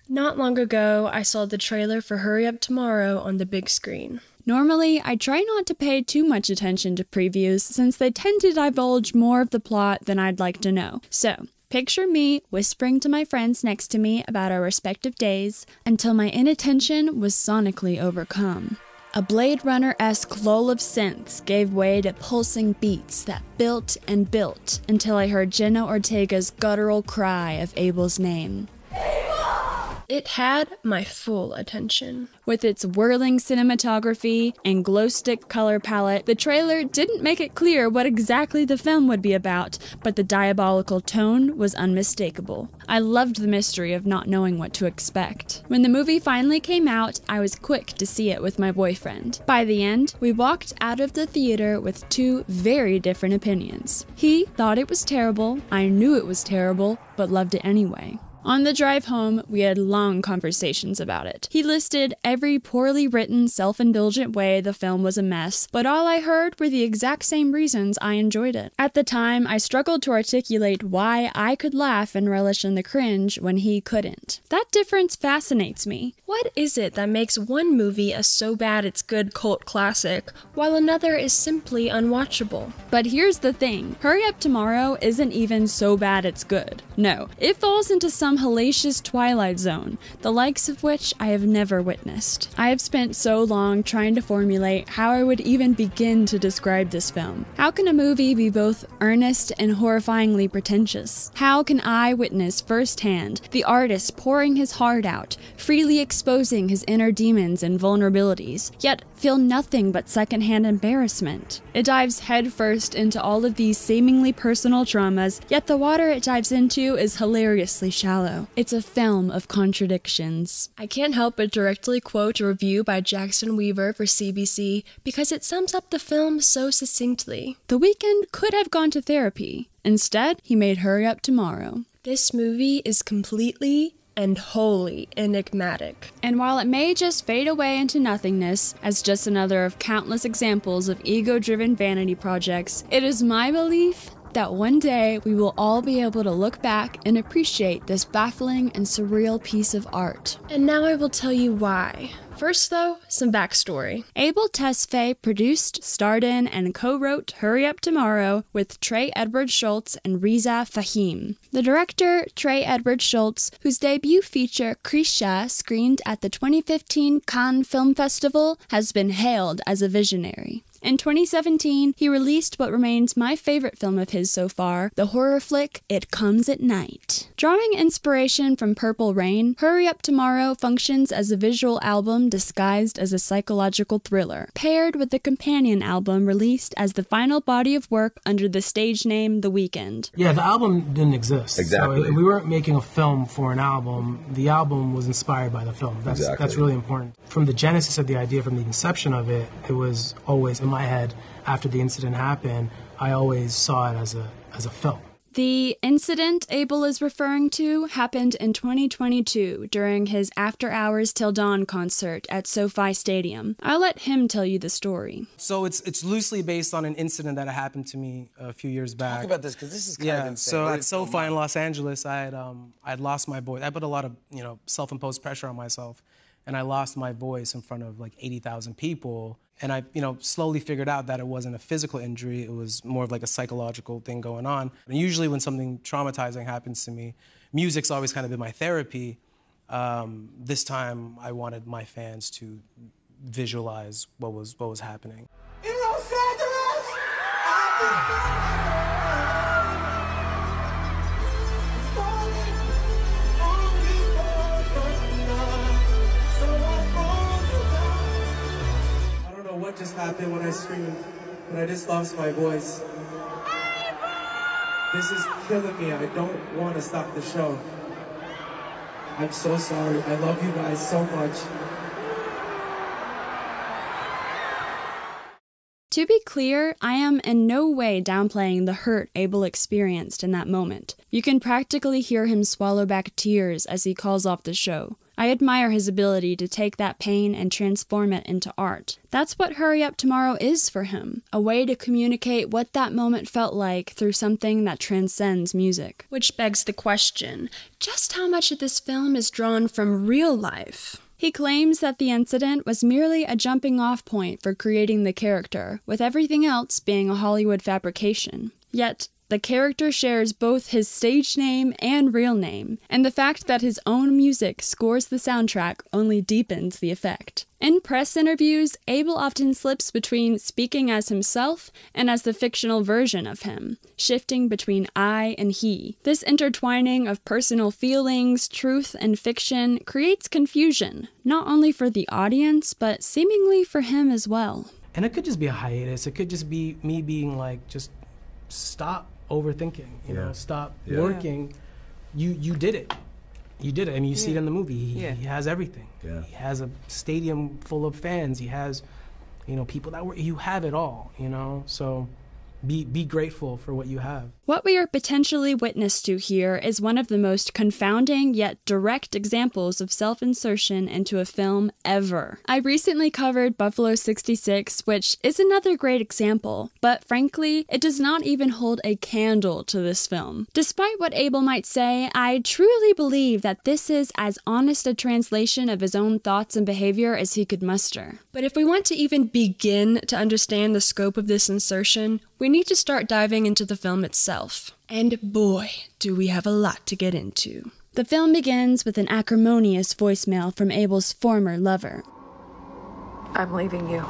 Not long ago, I saw the trailer for Hurry Up Tomorrow on the big screen. Normally, I try not to pay too much attention to previews since they tend to divulge more of the plot than I'd like to know. So, picture me whispering to my friends next to me about our respective days until my inattention was sonically overcome. A Blade Runner-esque lull of synths gave way to pulsing beats that built and built until I heard Jenna Ortega's guttural cry of Abel's name. It had my full attention. With its whirling cinematography and glow-stick color palette, the trailer didn't make it clear what exactly the film would be about, but the diabolical tone was unmistakable. I loved the mystery of not knowing what to expect. When the movie finally came out, I was quick to see it with my boyfriend. By the end, we walked out of the theater with two very different opinions. He thought it was terrible, I knew it was terrible, but loved it anyway. On the drive home, we had long conversations about it. He listed every poorly written, self-indulgent way the film was a mess, but all I heard were the exact same reasons I enjoyed it. At the time, I struggled to articulate why I could laugh and relish in the cringe when he couldn't. That difference fascinates me. What is it that makes one movie a so bad it's good cult classic, while another is simply unwatchable? But here's the thing, Hurry Up Tomorrow isn't even so bad it's good. No, it falls into some hellacious twilight zone, the likes of which I have never witnessed. I have spent so long trying to formulate how I would even begin to describe this film. How can a movie be both earnest and horrifyingly pretentious? How can I witness firsthand the artist pouring his heart out, freely exposing his inner demons and vulnerabilities, yet feel nothing but secondhand embarrassment? It dives headfirst into all of these seemingly personal traumas, yet the water it dives into is hilariously shallow. It's a film of contradictions. I can't help but directly quote a review by Jackson Weaver for CBC because it sums up the film so succinctly. The Weeknd could have gone to therapy. Instead, he made Hurry Up Tomorrow. This movie is completely and wholly enigmatic. And while it may just fade away into nothingness as just another of countless examples of ego-driven vanity projects, it is my belief that one day we will all be able to look back and appreciate this baffling and surreal piece of art. And now I will tell you why. First, though, some backstory. Abel Tesfaye produced, starred in, and co-wrote Hurry Up Tomorrow with Trey Edward Schultz and Riza Fahim. The director, Trey Edward Schultz, whose debut feature Krisha screened at the 2015 Cannes Film Festival, has been hailed as a visionary. In 2017, he released what remains my favorite film of his so far, the horror flick It Comes at Night. Drawing inspiration from Purple Rain, Hurry Up Tomorrow functions as a visual album disguised as a psychological thriller, paired with the companion album released as the final body of work under the stage name The Weeknd. Yeah, the album didn't exist. Exactly. So we weren't making a film for an album. The album was inspired by the film. That's really important. From the genesis of the idea, from the inception of it, it was always in my head. After the incident happened, I always saw it as a film. The incident Abel is referring to happened in 2022 during his After Hours Till Dawn concert at SoFi Stadium. I'll let him tell you the story. So it's loosely based on an incident that happened to me a few years back. Talk about this, because this is kind of insane. So at SoFi in Los Angeles, I had lost my voice. I put a lot of self-imposed pressure on myself, and I lost my voice in front of like 80,000 people. And I, slowly figured out that it wasn't a physical injury, it was more of like a psychological thing going on. And usually when something traumatizing happens to me, music's always kind of been my therapy. This time I wanted my fans to visualize what was happening. In Los Angeles! What just happened when I screamed, but I just lost my voice. This is killing me. I don't want to stop the show. I'm so sorry. I love you guys so much. To be clear, I am in no way downplaying the hurt Abel experienced in that moment. You can practically hear him swallow back tears as he calls off the show. I admire his ability to take that pain and transform it into art. That's what Hurry Up Tomorrow is for him, a way to communicate what that moment felt like through something that transcends music. Which begs the question, just how much of this film is drawn from real life? He claims that the incident was merely a jumping-off point for creating the character, with everything else being a Hollywood fabrication. Yet, the character shares both his stage name and real name, and the fact that his own music scores the soundtrack only deepens the effect. In press interviews, Abel often slips between speaking as himself and as the fictional version of him, shifting between I and he. This intertwining of personal feelings, truth, and fiction creates confusion, not only for the audience, but seemingly for him as well. And it could just be a hiatus. It could just be me being like, just stop overthinking, you know, stop working. You did it. You did it. I mean, you see it in the movie. He has everything. He has a stadium full of fans. He has, you know, people that you have it all, you know? So be grateful for what you have. What we are potentially witness to here is one of the most confounding yet direct examples of self-insertion into a film ever. I recently covered Buffalo 66, which is another great example, but frankly, it does not even hold a candle to this film. Despite what Abel might say, I truly believe that this is as honest a translation of his own thoughts and behavior as he could muster. But if we want to even begin to understand the scope of this insertion, we need to start diving into the film itself. And boy, do we have a lot to get into. The film begins with an acrimonious voicemail from Abel's former lover. I'm leaving you.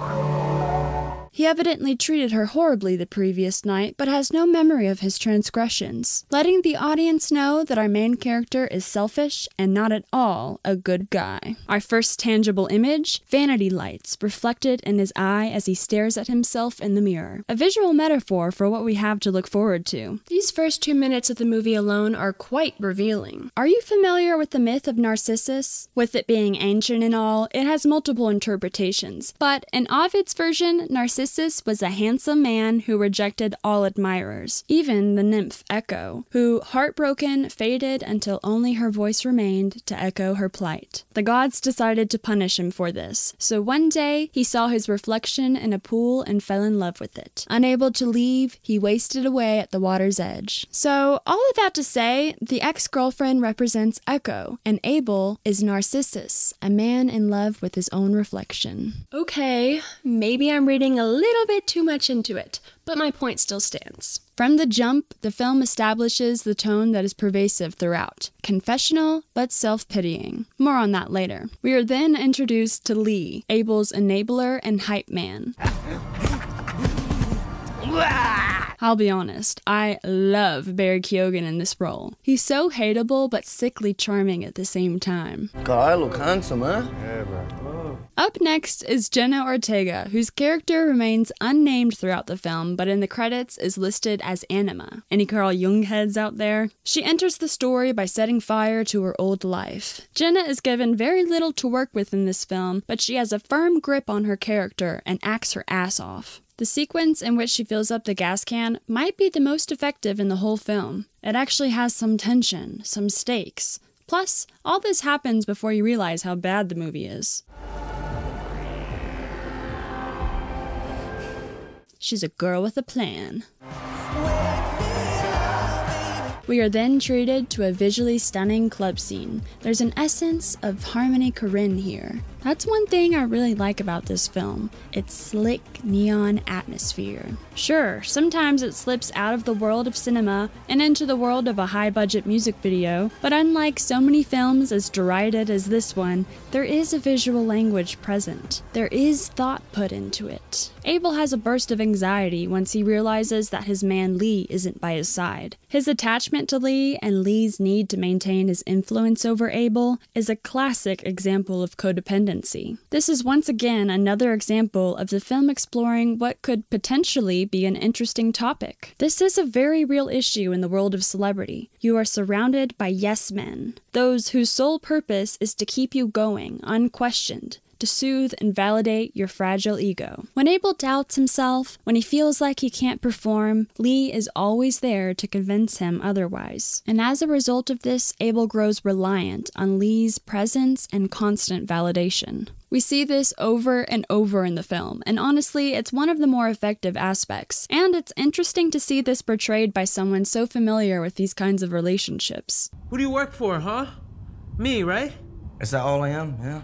He evidently treated her horribly the previous night, but has no memory of his transgressions, letting the audience know that our main character is selfish and not at all a good guy. Our first tangible image, vanity lights reflected in his eye as he stares at himself in the mirror, a visual metaphor for what we have to look forward to. These first 2 minutes of the movie alone are quite revealing. Are you familiar with the myth of Narcissus? With it being ancient and all, it has multiple interpretations, but in Ovid's version, Narcissus was a handsome man who rejected all admirers, even the nymph Echo, who, heartbroken, faded until only her voice remained to echo her plight. The gods decided to punish him for this, so one day he saw his reflection in a pool and fell in love with it. Unable to leave, he wasted away at the water's edge. So, all of that to say, the ex-girlfriend represents Echo, and Abel is Narcissus, a man in love with his own reflection. Okay, maybe I'm reading a little bit too much into it, but my point still stands. From the jump, the film establishes the tone that is pervasive throughout. Confessional, but self-pitying. More on that later. We are then introduced to Lee, Abel's enabler and hype man. I'll be honest, I love Barry Keoghan in this role. He's so hateable but sickly charming at the same time. God, I look handsome, huh? Yeah, bro. Up next is Jenna Ortega, whose character remains unnamed throughout the film, but in the credits is listed as Anima. Any Carl Jung heads out there? She enters the story by setting fire to her old life. Jenna is given very little to work with in this film, but she has a firm grip on her character and acts her ass off. The sequence in which she fills up the gas can might be the most effective in the whole film. It actually has some tension, some stakes. Plus, all this happens before you realize how bad the movie is. She's a girl with a plan. We are then treated to a visually stunning club scene. There's an essence of Harmony Korine here. That's one thing I really like about this film. Its slick, neon atmosphere. Sure, sometimes it slips out of the world of cinema and into the world of a high-budget music video, but unlike so many films as derided as this one, there is a visual language present. There is thought put into it. Abel has a burst of anxiety once he realizes that his man Lee isn't by his side. His attachment to Lee and Lee's need to maintain his influence over Abel is a classic example of codependency. This is once again another example of the film exploring what could potentially be an interesting topic. This is a very real issue in the world of celebrity. You are surrounded by yes men, those whose sole purpose is to keep you going, unquestioned. to soothe and validate your fragile ego. When Abel doubts himself, when he feels like he can't perform, Lee is always there to convince him otherwise. And as a result of this, Abel grows reliant on Lee's presence and constant validation. We see this over and over in the film, and honestly, it's one of the more effective aspects. And it's interesting to see this portrayed by someone so familiar with these kinds of relationships. Who do you work for, huh? Me, right? Is that all I am? Yeah.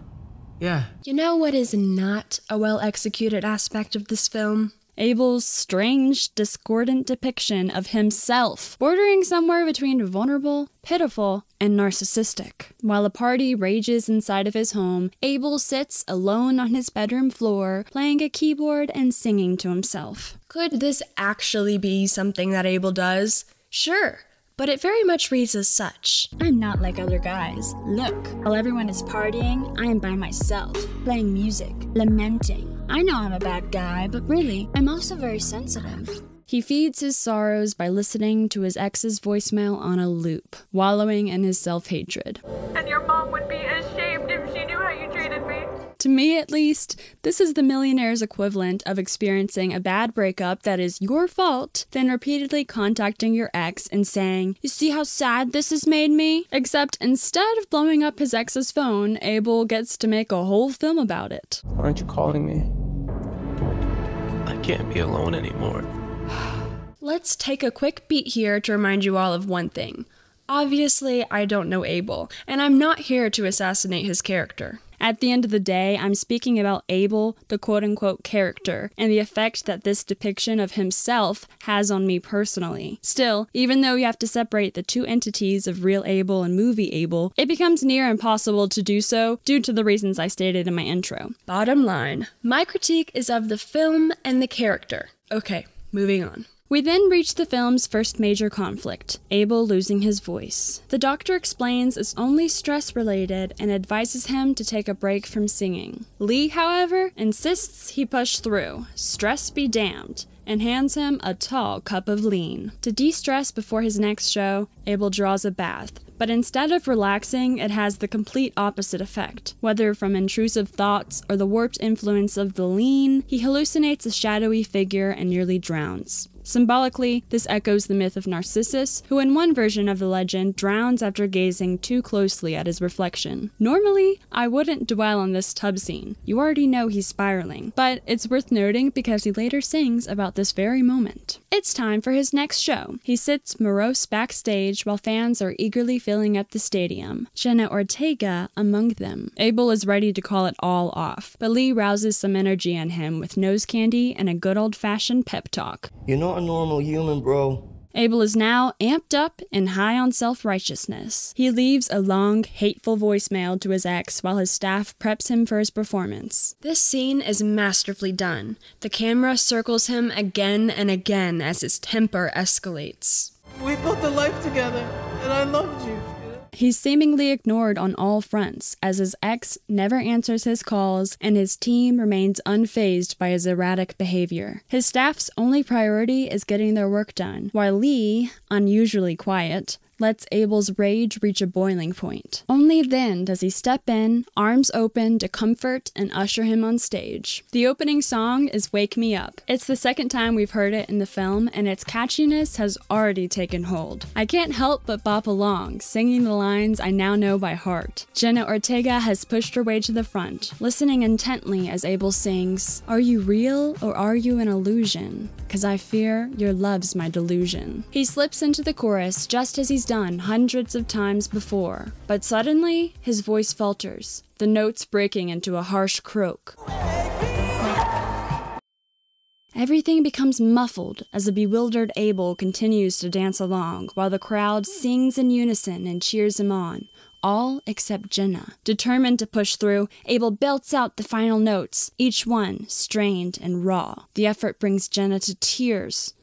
Yeah. You know what is not a well-executed aspect of this film? Abel's strange, discordant depiction of himself, bordering somewhere between vulnerable, pitiful, and narcissistic. While a party rages inside of his home, Abel sits alone on his bedroom floor, playing a keyboard and singing to himself. Could this actually be something that Abel does? Sure, but it very much reads as such. I'm not like other guys. Look, while everyone is partying, I am by myself, playing music, lamenting. I know I'm a bad guy, but really, I'm also very sensitive. He feeds his sorrows by listening to his ex's voicemail on a loop, wallowing in his self-hatred. And your mom would be ashamed if she knew how you treated me. To me, at least, this is the millionaire's equivalent of experiencing a bad breakup that is your fault, then repeatedly contacting your ex and saying, "You see how sad this has made me?" Except instead of blowing up his ex's phone, Abel gets to make a whole film about it. Why aren't you calling me? I can't be alone anymore. Let's take a quick beat here to remind you all of one thing. Obviously, I don't know Abel, and I'm not here to assassinate his character. At the end of the day, I'm speaking about Abel, the quote-unquote character, and the effect that this depiction of himself has on me personally. Still, even though you have to separate the two entities of real Abel and movie Abel, it becomes near impossible to do so due to the reasons I stated in my intro. Bottom line, my critique is of the film and the character. Okay, moving on. We then reach the film's first major conflict, Abel losing his voice. The doctor explains it's only stress-related and advises him to take a break from singing. Lee, however, insists he push through, stress be damned, and hands him a tall cup of lean. To de-stress before his next show, Abel draws a bath. But instead of relaxing, it has the complete opposite effect. Whether from intrusive thoughts or the warped influence of the lean, he hallucinates a shadowy figure and nearly drowns. Symbolically, this echoes the myth of Narcissus, who in one version of the legend drowns after gazing too closely at his reflection. Normally, I wouldn't dwell on this tub scene. You already know he's spiraling, but it's worth noting because he later sings about this very moment. It's time for his next show. He sits morose backstage while fans are eagerly filling up the stadium, Jenna Ortega among them. Abel is ready to call it all off, but Lee rouses some energy on him with nose candy and a good old-fashioned pep talk. You're not a normal human, bro. Abel is now amped up and high on self-righteousness. He leaves a long, hateful voicemail to his ex while his staff preps him for his performance. This scene is masterfully done. The camera circles him again and again as his temper escalates. We built a life together, and I loved you. He's seemingly ignored on all fronts, as his ex never answers his calls and his team remains unfazed by his erratic behavior. His staff's only priority is getting their work done, while Lee, unusually quiet, lets Abel's rage reach a boiling point. Only then does he step in, arms open to comfort and usher him on stage. The opening song is Wake Me Up. It's the second time we've heard it in the film, and its catchiness has already taken hold. I can't help but bop along, singing the lines I now know by heart. Jenna Ortega has pushed her way to the front, listening intently as Abel sings, "Are you real or are you an illusion? 'Cause I fear your love's my delusion." He slips into the chorus just as he's done hundreds of times before, but suddenly his voice falters, the notes breaking into a harsh croak. Everything becomes muffled as a bewildered Abel continues to dance along while the crowd sings in unison and cheers him on. All except Jenna. Determined to push through, Abel belts out the final notes, each one strained and raw. The effort brings Jenna to tears.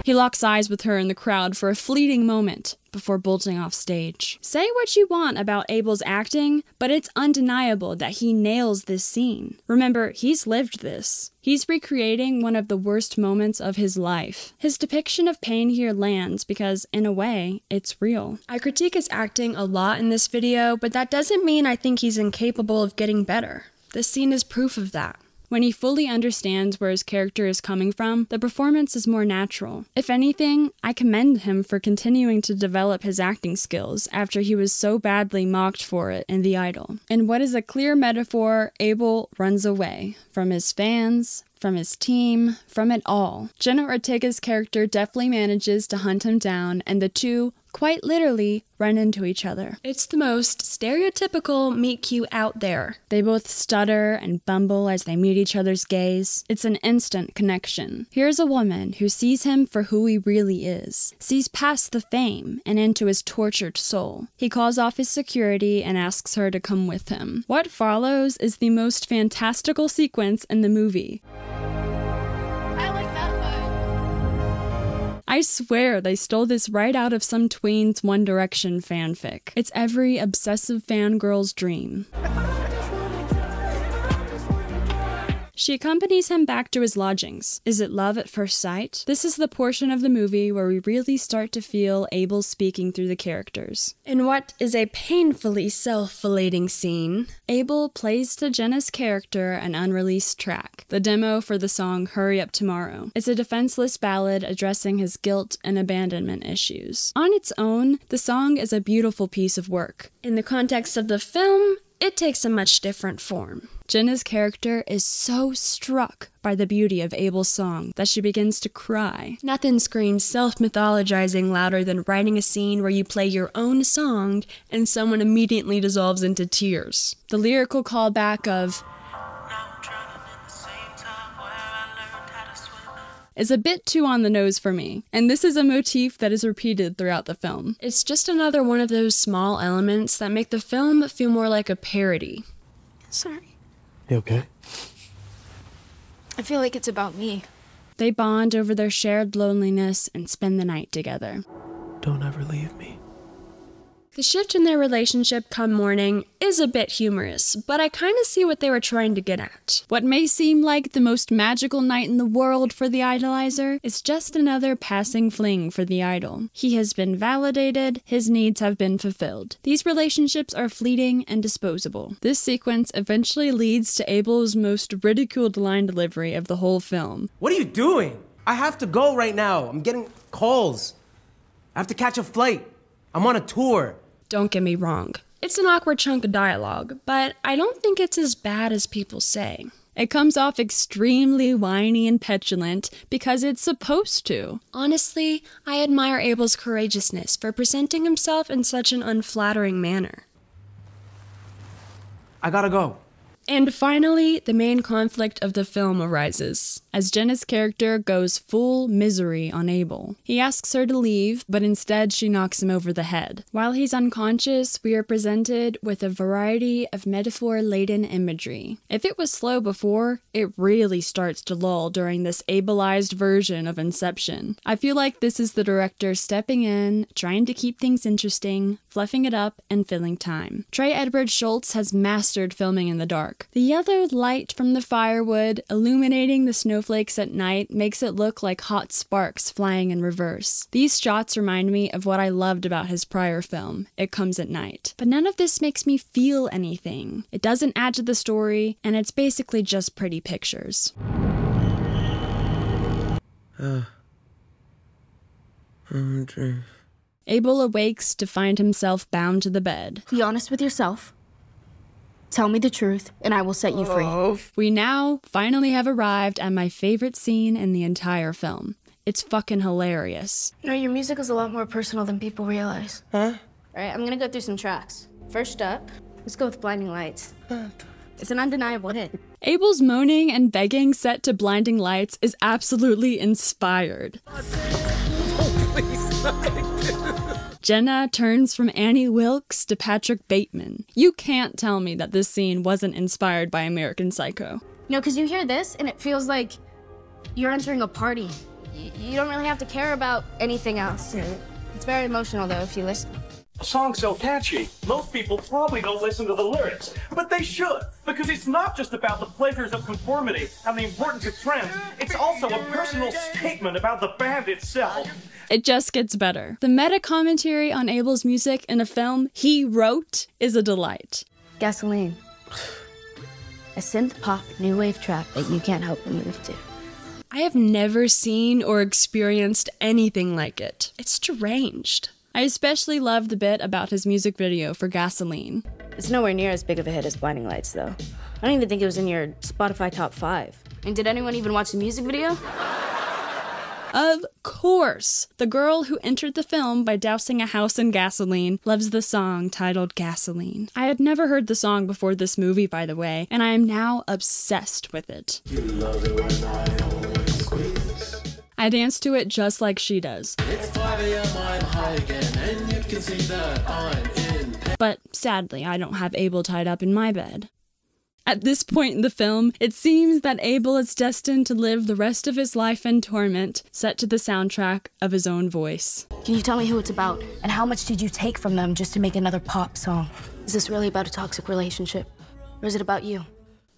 He locks eyes with her in the crowd for a fleeting moment before bolting off stage. Say what you want about Abel's acting, but it's undeniable that he nails this scene. Remember, he's lived this. He's recreating one of the worst moments of his life. His depiction of pain here lands because, in a way, it's real. I critique his acting a lot in this video, but that doesn't mean I think he's incapable of getting better. This scene is proof of that. When he fully understands where his character is coming from, the performance is more natural. If anything, I commend him for continuing to develop his acting skills after he was so badly mocked for it in The Idol. In what is a clear metaphor, Abel runs away from his fans, from his team, from it all. Jenna Ortega's character definitely manages to hunt him down, and the two, quite literally, run into each other. It's the most stereotypical meet cute out there. They both stutter and bumble as they meet each other's gaze. It's an instant connection. Here's a woman who sees him for who he really is, sees past the fame and into his tortured soul. He calls off his security and asks her to come with him. What follows is the most fantastical sequence in the movie. I swear they stole this right out of some tween's One Direction fanfic. It's every obsessive fangirl's dream. She accompanies him back to his lodgings. Is it love at first sight? This is the portion of the movie where we really start to feel Abel speaking through the characters. In what is a painfully self-filleting scene, Abel plays to Jenna's character an unreleased track, the demo for the song Hurry Up Tomorrow. It's a defenseless ballad addressing his guilt and abandonment issues. On its own, the song is a beautiful piece of work. In the context of the film, it takes a much different form. Jenna's character is so struck by the beauty of Abel's song that she begins to cry. Nothing screams self-mythologizing louder than writing a scene where you play your own song and someone immediately dissolves into tears. The lyrical callback of is a bit too on the nose for me, and this is a motif that is repeated throughout the film. It's just another one of those small elements that make the film feel more like a parody. Sorry. You okay? I feel like it's about me. They bond over their shared loneliness and spend the night together. Don't ever leave me. The shift in their relationship come morning is a bit humorous, but I kind of see what they were trying to get at. What may seem like the most magical night in the world for the idolizer is just another passing fling for the idol. He has been validated, his needs have been fulfilled. These relationships are fleeting and disposable. This sequence eventually leads to Abel's most ridiculed line delivery of the whole film. What are you doing? I have to go right now. I'm getting calls. I have to catch a flight. I'm on a tour. Don't get me wrong. It's an awkward chunk of dialogue, but I don't think it's as bad as people say. It comes off extremely whiny and petulant because it's supposed to. Honestly, I admire Abel's courageousness for presenting himself in such an unflattering manner. I gotta go. And finally, the main conflict of the film arises. As Jenna's character goes full misery on Abel. He asks her to leave, but instead she knocks him over the head. While he's unconscious, we are presented with a variety of metaphor-laden imagery. If it was slow before, it really starts to lull during this Abelized version of Inception. I feel like this is the director stepping in, trying to keep things interesting, fluffing it up, and filling time. Trey Edward Schultz has mastered filming in the dark. The yellow light from the firewood illuminating the snowflakes at night makes it look like hot sparks flying in reverse. These shots remind me of what I loved about his prior film, It Comes at Night. But none of this makes me feel anything. It doesn't add to the story, and it's basically just pretty pictures. Abel awakes to find himself bound to the bed. Be honest with yourself. Tell me the truth, and I will set you free. We now finally have arrived at my favorite scene in the entire film. It's fucking hilarious. You know, your music is a lot more personal than people realize. Huh? Alright, I'm gonna go through some tracks. First up, let's go with Blinding Lights. It's an undeniable hit. Abel's moaning and begging set to Blinding Lights is absolutely inspired. Jenna turns from Annie Wilkes to Patrick Bateman. You can't tell me that this scene wasn't inspired by American Psycho. No, because you hear this, and it feels like you're entering a party. You don't really have to care about anything else. It's very emotional, though, if you listen. A song's so catchy, most people probably don't listen to the lyrics, but they should, because it's not just about the pleasures of conformity and the importance of trends, it's also a personal statement about the band itself. It just gets better. The meta commentary on Abel's music in a film he wrote is a delight. Gasoline. A synth-pop new wave track that you can't help but move to. I have never seen or experienced anything like it. It's deranged. I especially love the bit about his music video for Gasoline. It's nowhere near as big of a hit as Blinding Lights, though. I don't even think it was in your Spotify top 5. And did anyone even watch the music video? Of course! The girl who entered the film by dousing a house in gasoline loves the song titled Gasoline. I had never heard the song before this movie, by the way, and I am now obsessed with it. You love it when I always squeeze. I dance to it just like she does. It's 5 a.m. I'm high again, and you can see that I'm in. But sadly, I don't have Abel tied up in my bed. At this point in the film, it seems that Abel is destined to live the rest of his life in torment, set to the soundtrack of his own voice. Can you tell me who it's about? And how much did you take from them just to make another pop song? Is this really about a toxic relationship? Or is it about you?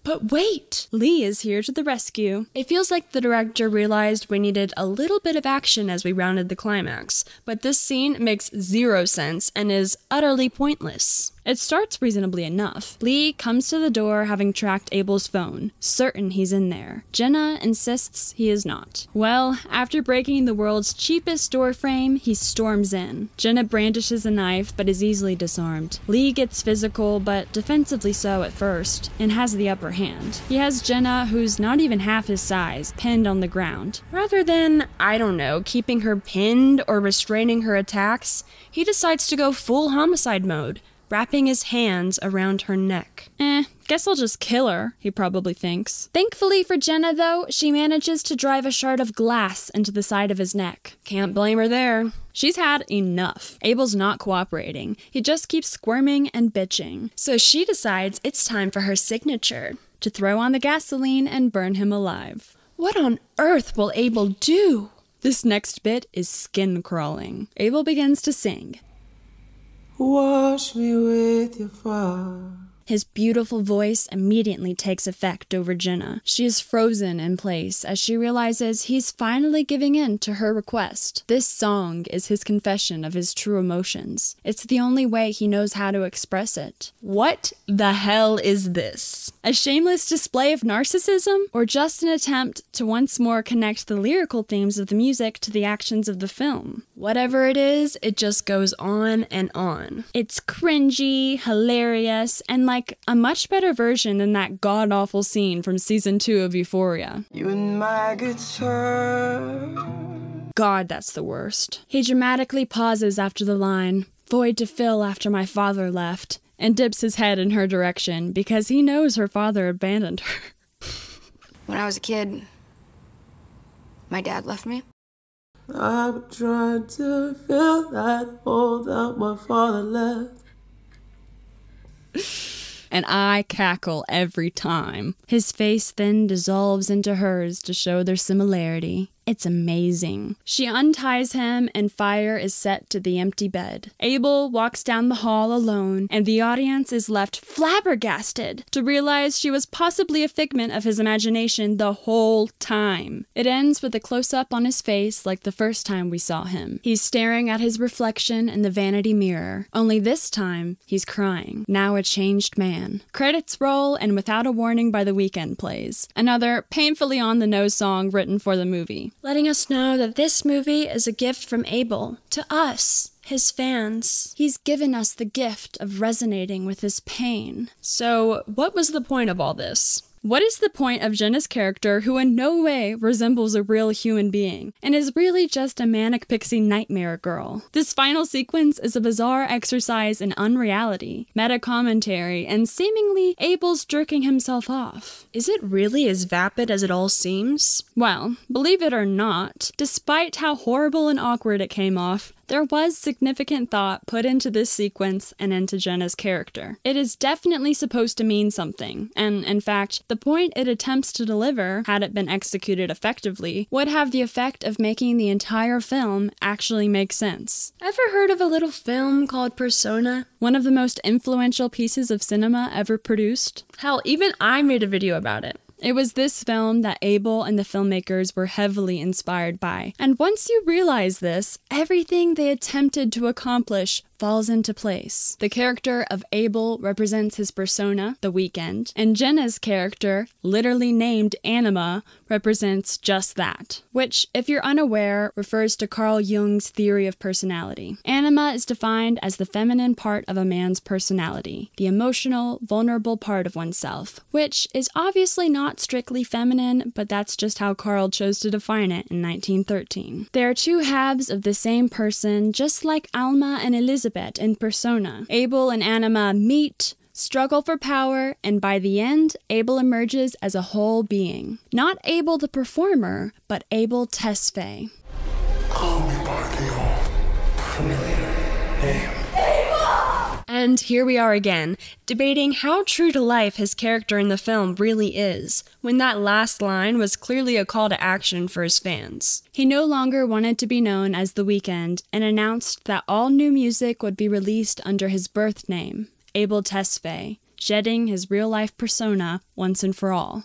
But wait! Lee is here to the rescue. It feels like the director realized we needed a little bit of action as we rounded the climax, but this scene makes zero sense and is utterly pointless. It starts reasonably enough. Lee comes to the door having tracked Abel's phone, certain he's in there. Jenna insists he is not. Well, after breaking the world's cheapest door frame, he storms in. Jenna brandishes a knife but is easily disarmed. Lee gets physical, but defensively so at first, and has the upper hand. He has Jenna, who's not even half his size, pinned on the ground. Rather than, I don't know, keeping her pinned or restraining her attacks, he decides to go full homicide mode, wrapping his hands around her neck. Guess I'll just kill her, he probably thinks. Thankfully for Jenna, though, she manages to drive a shard of glass into the side of his neck. Can't blame her there. She's had enough. Abel's not cooperating. He just keeps squirming and bitching. So she decides it's time for her signature. To throw on the gasoline and burn him alive. What on earth will Abel do? This next bit is skin-crawling. Abel begins to sing. Wash me with your fire. His beautiful voice immediately takes effect over Jenna. She is frozen in place as she realizes he's finally giving in to her request. This song is his confession of his true emotions. It's the only way he knows how to express it. What the hell is this? A shameless display of narcissism? Or just an attempt to once more connect the lyrical themes of the music to the actions of the film? Whatever it is, it just goes on and on. It's cringy, hilarious, and like a much better version than that god-awful scene from season 2 of Euphoria. You and my guitar. God, that's the worst. He dramatically pauses after the line, "Void to fill after my father left," and dips his head in her direction because he knows her father abandoned her. When I was a kid, my dad left me. I'm trying to fill that hole that my father left. And I cackle every time. His face then dissolves into hers to show their similarity. It's amazing. She unties him and fire is set to the empty bed. Abel walks down the hall alone and the audience is left flabbergasted to realize she was possibly a figment of his imagination the whole time. It ends with a close-up on his face like the first time we saw him. He's staring at his reflection in the vanity mirror, only this time he's crying. Now a changed man. Credits roll and Without a Warning by The Weeknd plays. Another painfully on-the-nose song written for the movie. Letting us know that this movie is a gift from Abel to us, his fans. He's given us the gift of resonating with his pain. So, what was the point of all this? What is the point of Jenna's character who in no way resembles a real human being and is really just a manic pixie nightmare girl? This final sequence is a bizarre exercise in unreality, meta-commentary, and seemingly Abel's jerking himself off. Is it really as vapid as it all seems? Well, believe it or not, despite how horrible and awkward it came off, There was significant thought put into this sequence and into Jenna's character. It is definitely supposed to mean something, and in fact, the point it attempts to deliver, had it been executed effectively, would have the effect of making the entire film actually make sense. Ever heard of a little film called Persona? One of the most influential pieces of cinema ever produced? Hell, even I made a video about it. It was this film that Abel and the filmmakers were heavily inspired by. And once you realize this, everything they attempted to accomplish falls into place. The character of Abel represents his persona, the Weeknd, and Jenna's character, literally named Anima, represents just that, which, if you're unaware, refers to Carl Jung's theory of personality. Anima is defined as the feminine part of a man's personality, the emotional, vulnerable part of oneself, which is obviously not strictly feminine, but that's just how Carl chose to define it in 1913. They are two halves of the same person, just like Alma and Elizabeth in Persona. Abel and Anima meet, struggle for power, and by the end, Abel emerges as a whole being. Not Abel the performer, but Abel Tesfaye. Call me by the old familiar name. And here we are again, debating how true to life his character in the film really is, when that last line was clearly a call to action for his fans. He no longer wanted to be known as The Weeknd and announced that all new music would be released under his birth name, Abel Tesfaye, shedding his real-life persona once and for all.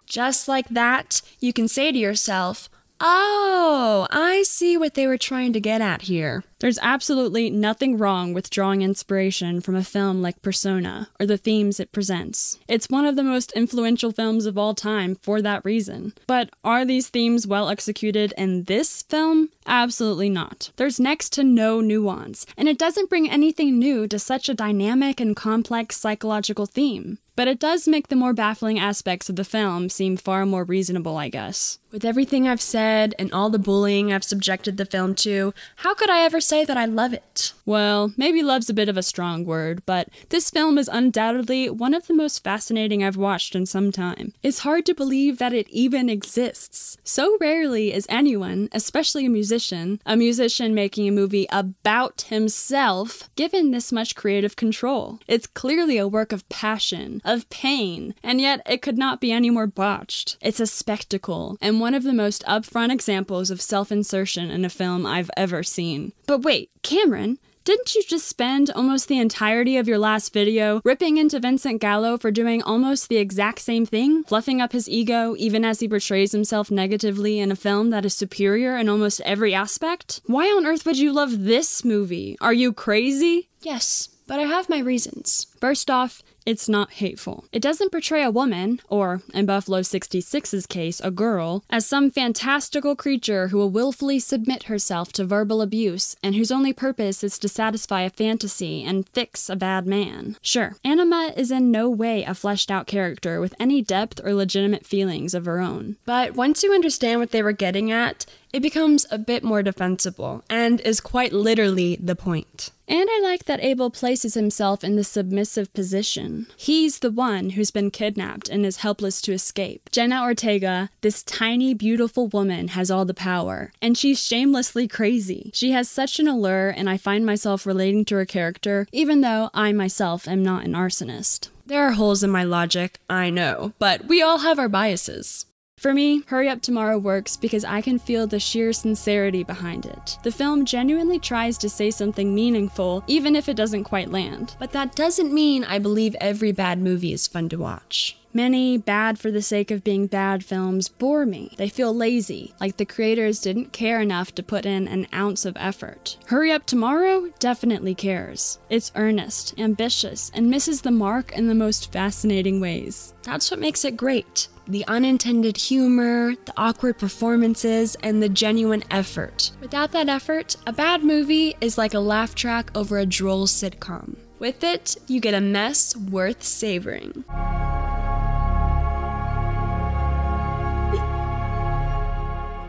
Just like that, you can say to yourself, oh, I see what they were trying to get at here. There's absolutely nothing wrong with drawing inspiration from a film like Persona, or the themes it presents. It's one of the most influential films of all time for that reason. But are these themes well executed in this film? Absolutely not. There's next to no nuance, and it doesn't bring anything new to such a dynamic and complex psychological theme. But it does make the more baffling aspects of the film seem far more reasonable, I guess. With everything I've said and all the bullying I've subjected the film to, how could I ever say that I love it? Well, maybe love's a bit of a strong word, but this film is undoubtedly one of the most fascinating I've watched in some time. It's hard to believe that it even exists. So rarely is anyone, especially a musician making a movie about himself, given this much creative control. It's clearly a work of passion, of pain, and yet it could not be any more botched. It's a spectacle, and one of the most upfront examples of self-insertion in a film I've ever seen. But wait, Cameron, didn't you just spend almost the entirety of your last video ripping into Vincent Gallo for doing almost the exact same thing? Fluffing up his ego even as he portrays himself negatively in a film that is superior in almost every aspect? Why on earth would you love this movie? Are you crazy? Yes, but I have my reasons. First off, it's not hateful. It doesn't portray a woman, or in Buffalo 66's case, a girl, as some fantastical creature who will willfully submit herself to verbal abuse and whose only purpose is to satisfy a fantasy and fix a bad man. Sure, Anima is in no way a fleshed out character with any depth or legitimate feelings of her own. But once you understand what they were getting at, it becomes a bit more defensible, and is quite literally the point. And I like that Abel places himself in the submissive position. He's the one who's been kidnapped and is helpless to escape. Jenna Ortega, this tiny, beautiful woman, has all the power, and she's shamelessly crazy. She has such an allure, and I find myself relating to her character, even though I myself am not an arsonist. There are holes in my logic, I know, but we all have our biases. For me, Hurry Up Tomorrow works because I can feel the sheer sincerity behind it. The film genuinely tries to say something meaningful, even if it doesn't quite land. But that doesn't mean I believe every bad movie is fun to watch. Many bad for the sake of being bad films bore me. They feel lazy, like the creators didn't care enough to put in an ounce of effort. Hurry Up Tomorrow definitely cares. It's earnest, ambitious, and misses the mark in the most fascinating ways. That's what makes it great. The unintended humor, the awkward performances, and the genuine effort. Without that effort, a bad movie is like a laugh track over a droll sitcom. With it, you get a mess worth savoring.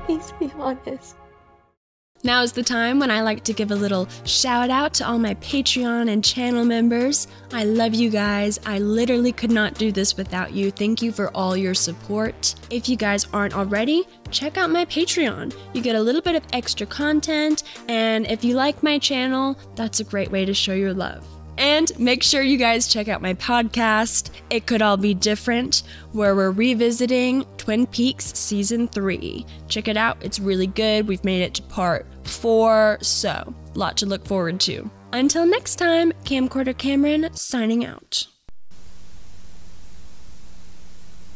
Please be honest. Now is the time when I like to give a little shout out to all my Patreon and channel members. I love you guys. I literally could not do this without you. Thank you for all your support. If you guys aren't already, check out my Patreon. You get a little bit of extra content, and if you like my channel, that's a great way to show your love. And make sure you guys check out my podcast, It Could All Be Different, where we're revisiting Twin Peaks Season 3. Check it out, it's really good. We've made it to part 4, so a lot to look forward to. Until next time, Camcorder Cameron signing out.